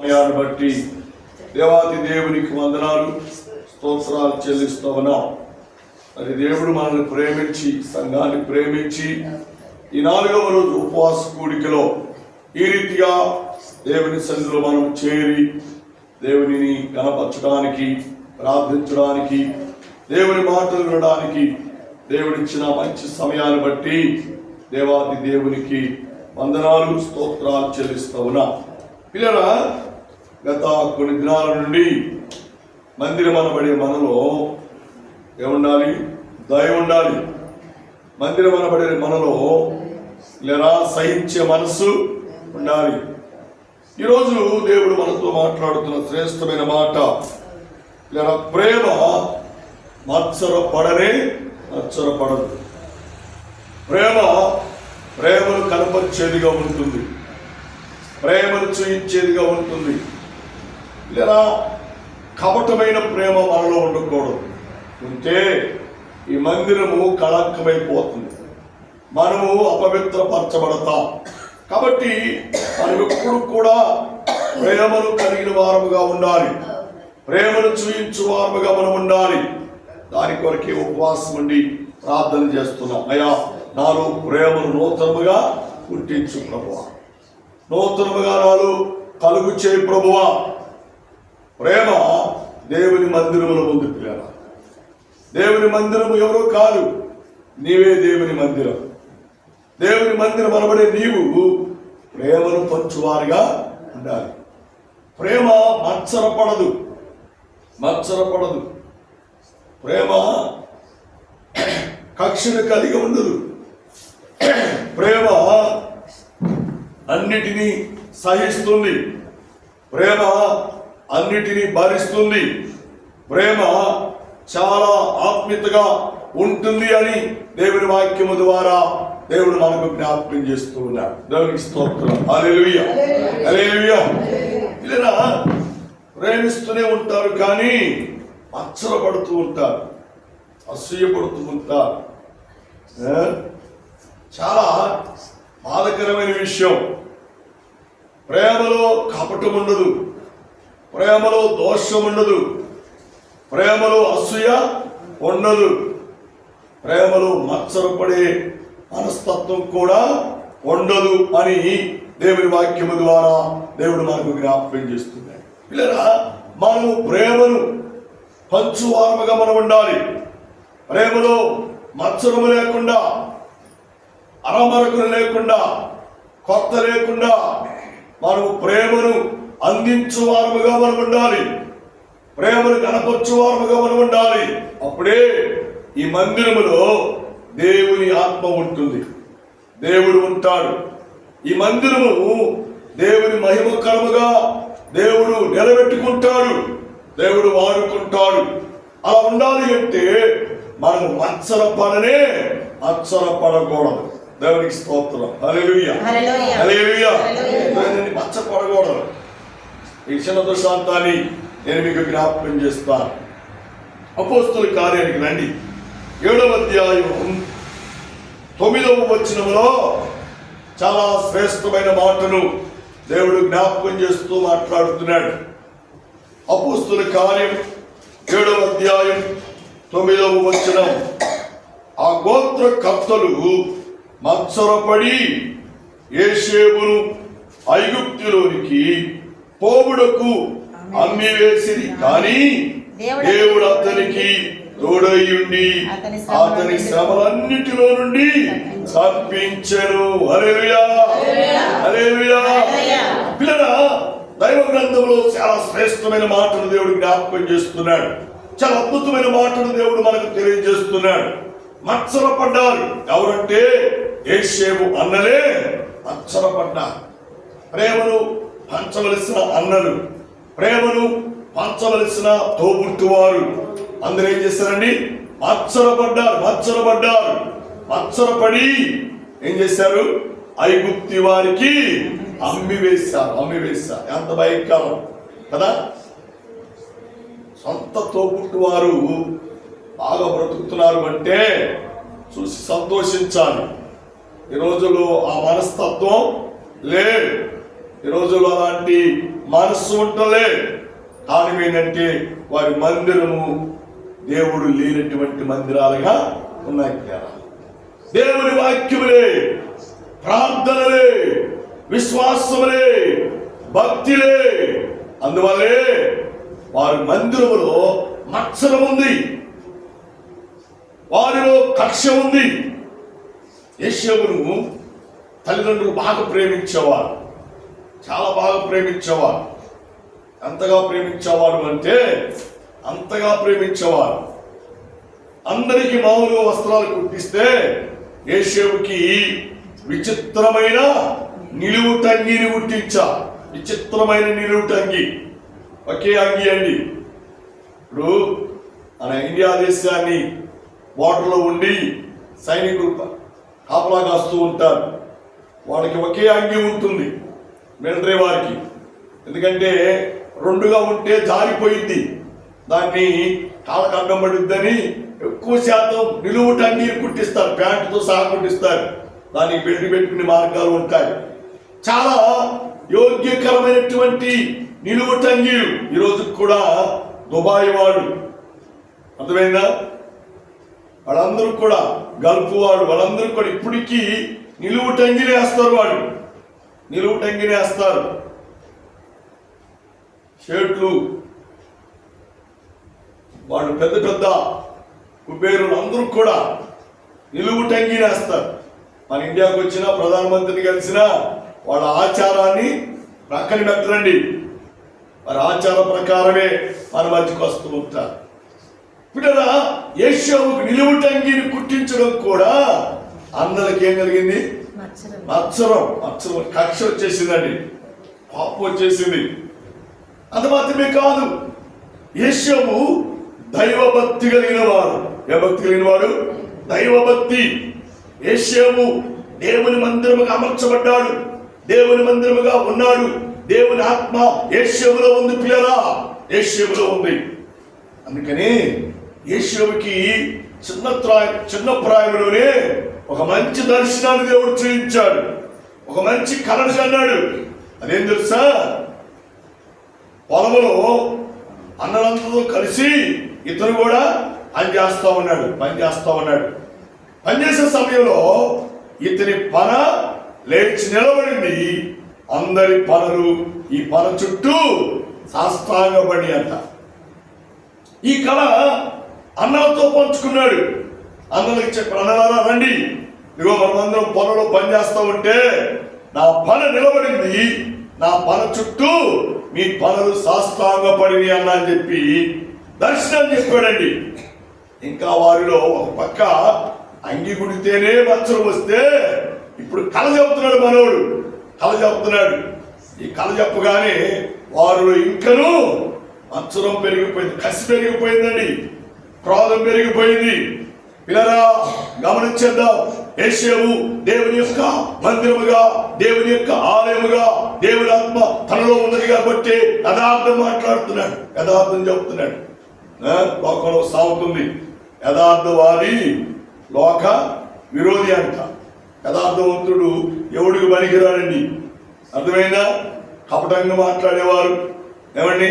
సమయాన్ని బట్టి దేవాది దేవునికి వందనాలు స్తోత్రాలు చెల్లిస్తూ ఉన్నాం. మరి దేవుడు మనల్ని ప్రేమించి సంఘాన్ని ప్రేమించి ఈ 4వ రోజు ఉపవాస కూడికలో ఈ రీతిగా దేవుని సన్నిధిలో మనం చేరి దేవునిని కనపరచడానికి, ప్రార్థించడానికి, దేవుని మాటలు వినడానికి దేవుడిచ్చిన మంచి సమయాన్ని బట్టి దేవాది దేవునికి వందనాలు స్తోత్రాలు చెల్లిస్తూ ఉన్నాం. పిల్లరా, గత కొన్ని దినాల నుండి మందిరం అనబడే మనలో ఏముండాలి? దయ ఉండాలి. మందిరం అనబడే మనలో లేదా సహించే మనసు ఉండాలి. ఈరోజు దేవుడు మనతో మాట్లాడుతున్న శ్రేష్టమైన మాట, లేదా ప్రేమ మత్సరపడదు. ప్రేమను కనపరిచేదిగా ఉంటుంది, ప్రేమను చూయించేదిగా ఉంటుంది. లేదా కపటమైన ప్రేమ మనలో ఉండకూడదు. ఉంటే ఈ మందిరము కళంకమైపోతుంది, మనము అపవిత్రపరచబడతాం. కాబట్టి మనం ఎప్పుడు కూడా ప్రేమను కలిగిన వారముగా ఉండాలి, ప్రేమను చూయించు వారముగా మనం ఉండాలి. దాని కొరకే ఉపవాసం ఉండి ప్రార్థన చేస్తున్నాం. అయ్యా, నాలో ప్రేమను నూతనముగా పుట్టించు ప్రభువా, నూతనముగా నాలో కలుగు చేయి ప్రభువా. ప్రేమ దేవుని మందిరముల ముందు ప్రేమ. దేవుని మందిరము ఎవరో కాదు, నీవే దేవుని మందిరం. దేవుని మందిరం అనబడే నీవు ప్రేమను పంచువారిగా ఉండాలి. ప్రేమ మత్సరపడదు. ప్రేమ కక్షను కలిగి ఉండదు. ప్రేమ అన్నిటినీ సహిస్తుంది. ప్రేమ అన్నిటినీ భరిస్తుంది. ప్రేమ చాలా ఆత్మీయతగా ఉంటుంది అని దేవుని వాక్యము ద్వారా దేవుడు మనకు జ్ఞాపకం చేస్తూ ఉన్నాడు. దేవునికి స్తోత్రం. హల్లెలూయా, హల్లెలూయా. ఇలా ప్రేమిస్తూనే ఉంటారు, కానీ మత్సరపడుతూ ఉంటారు, అసూయపడుతూ ఉంటారు. చాలా బాధకరమైన విషయం. ప్రేమలో కపటం ఉండదు, ప్రేమలో దోషం ఉండదు, ప్రేమలో అసూయ ఉండదు, ప్రేమలో మత్సరపడే మనస్తత్వం కూడా ఉండదు అని దేవుని వాక్యము ద్వారా దేవుడు మనకు జ్ఞాపకం చేస్తున్నాడు. పిల్లరా, మనము ప్రేమను పంచువారముగా మనం ఉండాలి. ప్రేమలో మత్సరము లేకుండా, అరమరకులు లేకుండా, కొత్త లేకుండా మనము ప్రేమను అందించువారముగా మనం ఉండాలి, ప్రేమను కనపరచువారముగా మనం ఉండాలి. అప్పుడే ఈ మందిరములో దేవుని ఆత్మ ఉంటుంది, దేవుడు ఉంటాడు. ఈ మందిరము దేవుని మహిమకరముగా దేవుడు నిలబెట్టుకుంటాడు, దేవుడు వాడుకుంటాడు. అలా ఉండాలి అంటే మనము మత్సరపడకూడదు. దేవునికి స్తోత్రం. హల్లెలూయా, హల్లెలూయా. మత్సరపడకూడదు. ఈ చిన్న దృష్టాంతాన్ని నేను మీకు జ్ఞాపకం చేస్తాను. అపోస్తలుల కార్యానికి రండి. 7వ అధ్యాయం 9వ వచనములో చాలా శ్రేష్టమైన మాటను దేవుడు జ్ఞాపకం చేస్తూ మాట్లాడుతున్నాడు. అపోస్తలుల కార్యం 7వ అధ్యాయం 9వ వచనం. ఆ గోత్రకర్తలు మత్సరపడి యేషేబును ఐగుప్తులోనికి పోవుటకు అమ్మివేసిరి, కానీ దేవుడు అతనికి తోడయ్యుండి అతని శ్రమలన్నిటిలో నుండి తప్పించెను. హల్లెలూయా, హల్లెలూయా. పిల్లరా, దైవ గ్రంథంలో చాలా శ్రేష్టమైన మాటలు దేవుడు జ్ఞాపకం చేస్తున్నాడు. చాలా అద్భుతమైన మాటలు దేవుడు మనకు తెలియజేస్తున్నాడు. మత్సరపడ్డారు ఎవరంటే యేషేబు అన్నలే మత్సరపడ్డారు. ప్రేమను పంచవలసిన అన్నలు, ప్రేమను పంచవలసిన తోబుట్టువారు అందరూ ఏం చేశారండి? మత్సరపడి ఏం చేశారు? ఐగుప్తి వారికి అమ్మివేశారు. ఎంత భయంకరం కదా! సొంత తోబుట్టు వారు బాగా బ్రతుకుతున్నారు అంటే చూసి సంతోషించాలి. ఈ రోజుల్లో ఆ మనస్తత్వం లేదు. ఈ రోజుల్లో అలాంటి మనస్సు ఉంటలే. కారణం ఏంటంటే వారి మందిరము దేవుడు లేనటువంటి మందిరాలుగా ఉన్నాయి. దేవుని వాక్యములే, ప్రార్థనలే, విశ్వాసములే, భక్తిలే. అందువల్లే వారి మందిరములో మత్సరం ఉంది, వారిలో కక్ష ఉంది. యేషూను తల్లిదండ్రులు బాగా ప్రేమించేవారు, చాలా బాగా ప్రేమించేవారు. అంతగా ప్రేమించేవారు అంటే అంతగా ప్రేమించేవారు. అందరికీ మామూలుగా వస్త్రాలు కుట్టిస్తే యేషూకి విచిత్రమైన నిలువుటంగిని కుట్టించా. విచిత్రమైన నిలువుటంగి, ఒకే అంగి అండి. ఇప్పుడు మన ఇండియా దేశాన్ని బోర్డర్లో ఉండి సైనికులు కాపలా కాస్తూ ఉంటారు. వాళ్ళకి ఒకే అంగి ఉంటుంది మిలిటరీ వారికి. ఎందుకంటే రెండుగా ఉంటే జారిపోయింది, దాన్ని కాళ్ళకు అడ్డం పడుద్దని ఎక్కువ శాతం నిలువుటంగిని కుట్టిస్తారు, ప్యాంటుతో సహా కుట్టిస్తారు. దానికి బెల్ట్ పెట్టుకునే మార్గాలు ఉంటాయి. చాలా యోగ్యకరమైనటువంటి నిలువుటంగీలు ఈరోజు కూడా దుబాయ్ వాడు, అర్థమైందా, వాళ్ళందరూ కూడా గల్ఫ్ వాడు, వాళ్ళందరూ కూడా ఇప్పటికీ నిలువుటంగినే వేస్తారు. వాళ్ళు నిలువుటంగినే వేస్తారు. షర్ట్లు వాళ్ళు పెద్ద పెద్ద కుబేరులు అందరూ కూడా నిలువుటంగిని వేస్తారు. మన ఇండియాకు వచ్చిన ప్రధానమంత్రిని కలిసిన వాళ్ళ ఆచారాన్ని ప్రక్కన పెట్టరండి, వారి ఆచార ప్రకారమే మన మధ్యకు వస్తూ ఉంటారు. పిల్లరా, యేషూకు నిలువుటంగిని కుట్టించడం కూడా అందరికి ఏం కలిగింది? మత్సరం, కక్ష వచ్చేసిందండి, పాపం వచ్చేసింది. అంత మాత్రమే కాదు, యేషూవు దైవభక్తి కలిగిన వాడు. ఏ భక్తి కలిగిన వాడు? దైవభక్తి. యేషూవు దేవుని మందిరముగా అమర్చబడ్డాడు, దేవుని మందిరముగా ఉన్నాడు. దేవుని ఆత్మ యేషూవులో ఉంది. పిల్లరా, యేషూవులో ఉంది. అందుకని యేషూవుకి చిన్న ప్రాయంలోనే ఒక మంచి దర్శనాన్ని దేవుడు చూపించాడు, ఒక మంచి కలను అన్నాడు. అదేం తెలుసా? పొలంలో అన్నలందరూ కలిసి ఇతను కూడా పనిచేస్తా ఉన్నాడు. పనిచేసే సమయంలో ఇతని పన లేచి నిలబడింది. అందరి పనులు ఈ పన చుట్టూ సాష్టాంగపడి అంట. ఈ కళ అన్నలతో పంచుకున్నాడు. అన్నలకి చెప్పాడు, అన్నలారా రండి, ఇదిగో మనమందరం పనులో పనిచేస్తా ఉంటే నా పన నిలబడింది, నా పన చుట్టూ మీ పనులు సాష్టాంగపడి అన్న అని చెప్పి దర్శనం చెప్పాడండి. ఇంకా వారిలో ఒక పక్క అంగి కుడితేనే మచ్చలు వస్తే ఇప్పుడు కళ చెబుతున్నాడు మనోడు, కళ చెబుతున్నాడు. ఈ కళ చెప్పగానే వారు ఇంకనూ మత్సరం పెరిగిపోయింది, కసి పెరిగిపోయిందండి, క్రోధం పెరిగిపోయింది. పిల్లరా, గమనించేద్దాం. యేషూవు దేవుని యొక్క మందిరముగా, దేవుని యొక్క ఆలయముగా, దేవుని ఆత్మ తనలో ఉన్నది కాబట్టి యథార్థం మాట్లాడుతున్నాడు, యథార్థం చెబుతున్నాడు. లోకంలో సాగుతుంది, యథార్థవాది లోక విరోధి అంట. యథార్థవంతుడు ఎవడికి పనికిరాడండి, అర్థమైందా? కపటంగా మాట్లాడేవారు, ఏమండి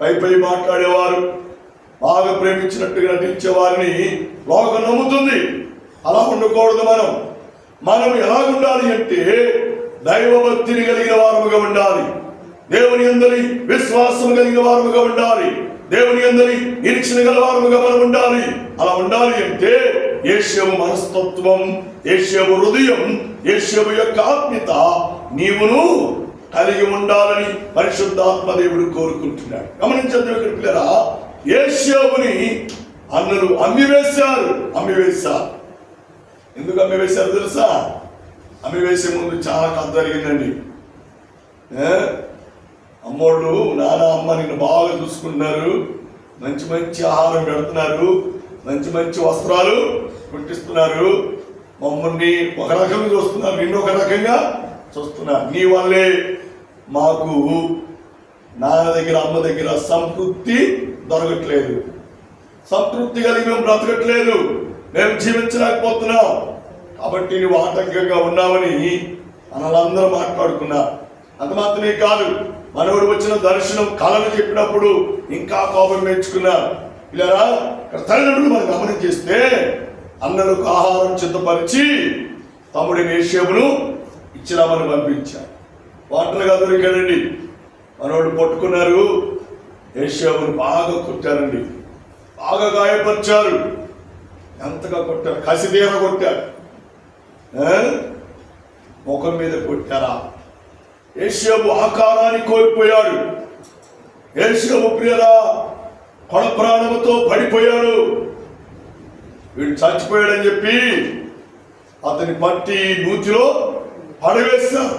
పై మాట్లాడేవారు, బాగా ప్రేమించినట్టుగా నటించే వారిని లోకం నమ్ముతుంది. అలా ఉండకూడదు. మనం ఎలా ఉండాలి అంటే దైవభక్తిని కలిగిన వారముగా ఉండాలి, దేవుని అందరి విశ్వాసం కలిగిన వారముగా ఉండాలి, దేవుని అందరి నిరీక్షణ గల వారముగా మనం ఉండాలి. అలా ఉండాలి అంటే యేషూవు మనస్తత్వం, యేషూవు హృదయం, యేషూవు యొక్క ఆత్మీయత నీవును కలిగి ఉండాలని పరిశుద్ధాత్మ దేవుడు కోరుకుంటున్నాడు. గమనించండి పిల్లరా, యేషూవుని అన్నలు అమ్మివేశారు. ఎందుకు అమ్మివేశారు తెలుసా? అమ్మివేసే ముందు చాలా కథ జరిగిందండి. అమ్మోళ్ళు, నాన్న అమ్మ నిన్ను బాగా చూసుకుంటున్నారు, మంచి మంచి ఆహారం పెడుతున్నారు, మంచి మంచి వస్త్రాలు కుట్టిస్తున్నారు, మమ్మల్ని ఒక రకంగా చూస్తున్నారు, నిన్ను ఒక రకంగా చూస్తున్నారు. నీ వల్లే మాకు నాన్న దగ్గర అమ్మ దగ్గర సంతృప్తి దొరకట్లేదు, సంతృప్తి కలిగి మేము బ్రతకట్లేదు, మేము జీవించలేకపోతున్నాం. కాబట్టి నువ్వు ఆటంకంగా ఉన్నావని మనలందరూ మాట్లాడుకున్నారు. అంత మాత్రమే కాదు, మనవుడు వచ్చిన దర్శనం కళలు చెప్పినప్పుడు ఇంకా కోపం పెంచుకున్నారు. ఇలా తల్లిదండ్రులు మనం గమనం చేస్తే అన్నలకు ఆహారం సిద్ధపరిచి తమ్ముడిని యేషేబును ఇచ్చినామని పంపించారు. వాటర్గా దొరికాడండి. మనోడు పట్టుకున్నారు, యేషేబును బాగా కొట్టారండి, బాగా గాయపరిచారు. ఎంతగా కొట్టారు, కసిదీర కొట్టారు, ముఖం మీద కొట్టారా. యేషేబు ఆకారాన్ని కోల్పోయాడు. యేషేబు ప్రియరా కొడ ప్రాణముతో పడిపోయాడు. వీడు చచ్చిపోయాడని చెప్పి అతని పట్టి నూతిలో పడవేశారు,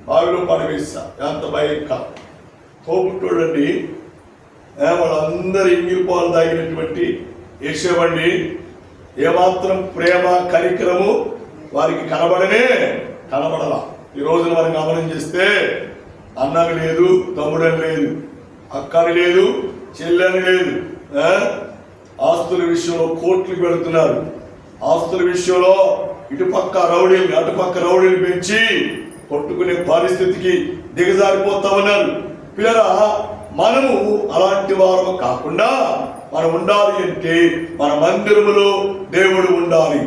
బావిలో పడవేశారు. ఎంత భయంకర తోబుట్టోడండి. వాళ్ళందరూ ఇంగిలి పాలు తాగినటువంటి యేషేబండి ఏమాత్రం ప్రేమ కనికరము వారికి కనబడలా. ఈ రోజున మనం గమనం చేస్తే అన్నని లేదు, తమ్ముడని లేదు, అక్కని లేదు, చెల్లెని లేదు. ఆస్తుల విషయంలో కోర్టులు పెడుతున్నారు. ఆస్తుల విషయంలో ఇటుపక్క రౌడీలు అటుపక్క రౌడీలు పెంచి కొట్టుకునే పరిస్థితికి దిగజారిపోతా ఉన్నారు. పిల్లరా, మనము అలాంటి వారు కాకుండా మనం ఉండాలి అంటే మన మందిరములో దేవుడు ఉండాలి.